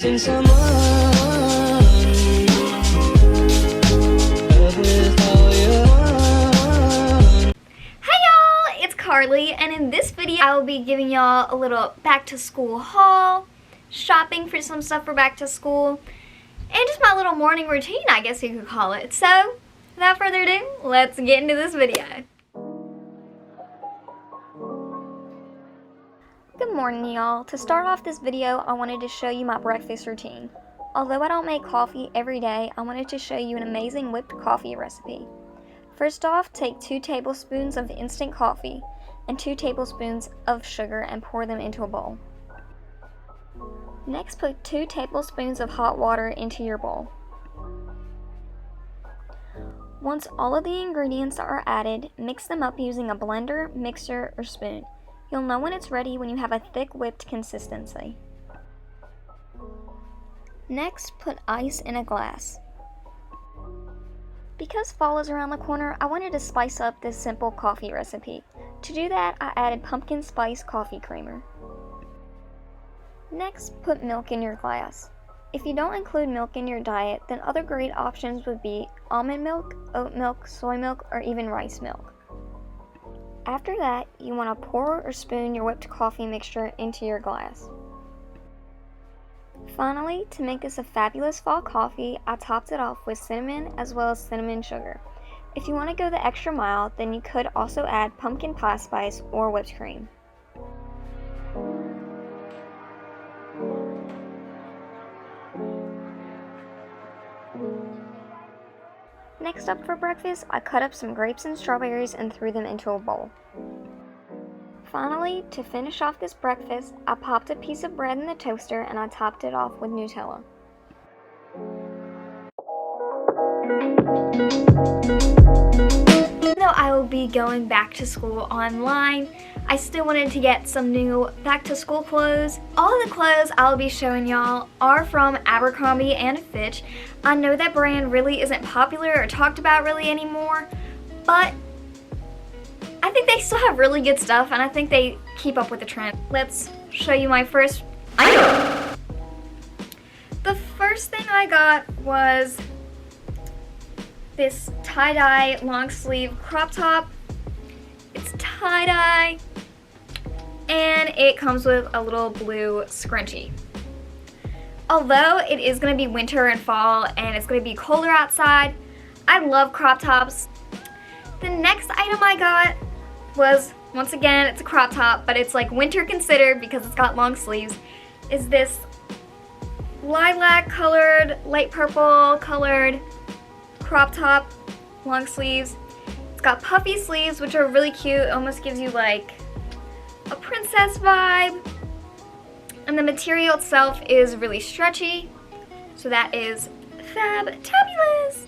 It's Carly, and in this video I will be giving y'all a little back to school haul, shopping for some stuff for back to school, and just my little morning routine, I guess you could call it. So, without further ado, let's get into this video. Good morning, y'all. To start off this video, I wanted to show you my breakfast routine. Although I don't make coffee every day, I wanted to show you an amazing whipped coffee recipe. First off, take 2 tablespoons of instant coffee and 2 tablespoons of sugar and pour them into a bowl. Next, put 2 tablespoons of hot water into your bowl. Once all of the ingredients are added, mix them up using a blender, mixer, or spoon. You'll know when it's ready when you have a thick whipped consistency. Next, put ice in a glass. Because fall is around the corner, I wanted to spice up this simple coffee recipe. To do that, I added pumpkin spice coffee creamer. Next, put milk in your glass. If you don't include milk in your diet, then other great options would be almond milk, oat milk, soy milk, or even rice milk. After that, you want to pour or spoon your whipped coffee mixture into your glass. Finally, to make this a fabulous fall coffee, I topped it off with cinnamon as well as cinnamon sugar. If you want to go the extra mile, then you could also add pumpkin pie spice or whipped cream. Next up for breakfast, I cut up some grapes and strawberries and threw them into a bowl. Finally, to finish off this breakfast, I popped a piece of bread in the toaster and I topped it off with Nutella. Even though I will be going back to school online, I still wanted to get some new back to school clothes. All of the clothes I'll be showing y'all are from Abercrombie and Fitch. I know that brand really isn't popular or talked about really anymore, but I think they still have really good stuff and I think they keep up with the trend. Let's show you my first item. The first thing I got was this tie-dye long sleeve crop top. It's tie-dye and it comes with a little blue scrunchie. Although it is going to be winter and fall and it's going to be colder outside, I love crop tops. The next item I got was, once again, it's a crop top, but it's like winter considered because it's got long sleeves, is this lilac colored, light purple colored crop top, long sleeves. It's got puffy sleeves, which are really cute. It almost gives you like a princess vibe. And the material itself is really stretchy, so that is fabulous.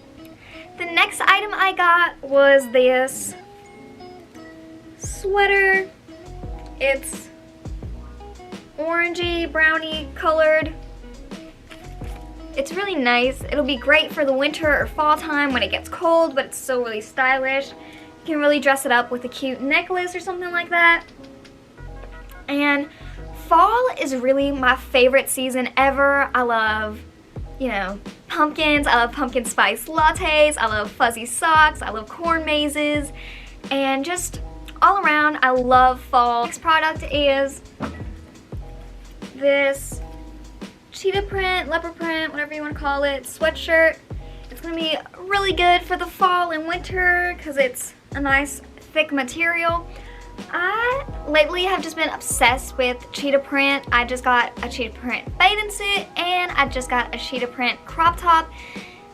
The next item I got was this sweater. It's orangey, brownie colored. It's really nice. It'll be great for the winter or fall time when it gets cold, but it's still really stylish. You can really dress it up with a cute necklace or something like that. And fall is really my favorite season ever. I love, pumpkins. I love pumpkin spice lattes. I love fuzzy socks. I love corn mazes. And just all around, I love fall. Next product is this cheetah print, leopard print, whatever you want to call it, sweatshirt. It's going to be really good for the fall and winter because it's a nice thick material. I lately have just been obsessed with cheetah print. I just got a cheetah print bathing suit and I just got a cheetah print crop top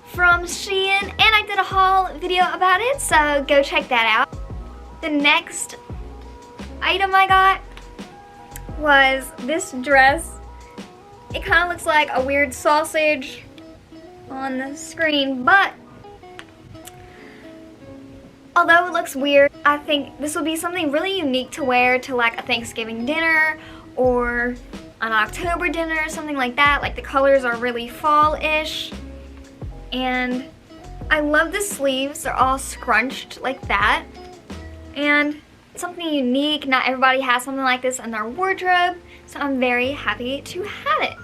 from Shein, and I did a haul video about it, so go check that out. The next item I got was this dress. It kind of looks like a weird sausage on the screen, but although it looks weird, I think this will be something really unique to wear to like a Thanksgiving dinner or an October dinner or something like that. Like the colors are really fall-ish. And I love the sleeves. They're all scrunched like that. And it's something unique. Not everybody has something like this in their wardrobe. So I'm very happy to have it.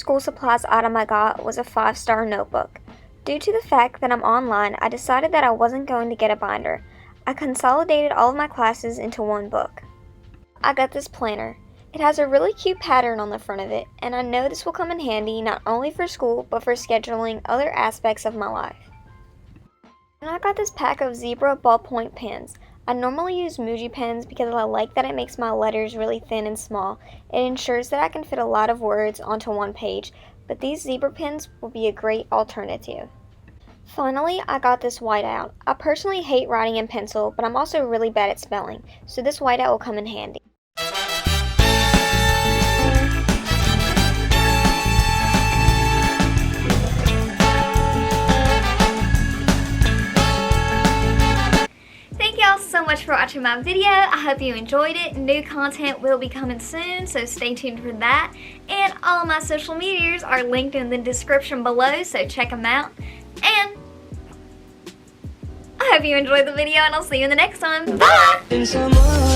school supplies item I got was a 5-star notebook. Due to the fact that I'm online, I decided that I wasn't going to get a binder. I consolidated all of my classes into one book. I got this planner. It has a really cute pattern on the front of it, and I know this will come in handy not only for school, but for scheduling other aspects of my life. And I got this pack of zebra ballpoint pens. I normally use Muji pens because I like that it makes my letters really thin and small. It ensures that I can fit a lot of words onto one page, but these zebra pens will be a great alternative. Finally, I got this whiteout. I personally hate writing in pencil, but I'm also really bad at spelling, so this whiteout will come in handy. So much for watching my video. I hope you enjoyed it. New content will be coming soon, so stay tuned for that. And all my social medias are linked in the description below, so check them out. And I hope you enjoyed the video, and I'll see you in the next one. Bye!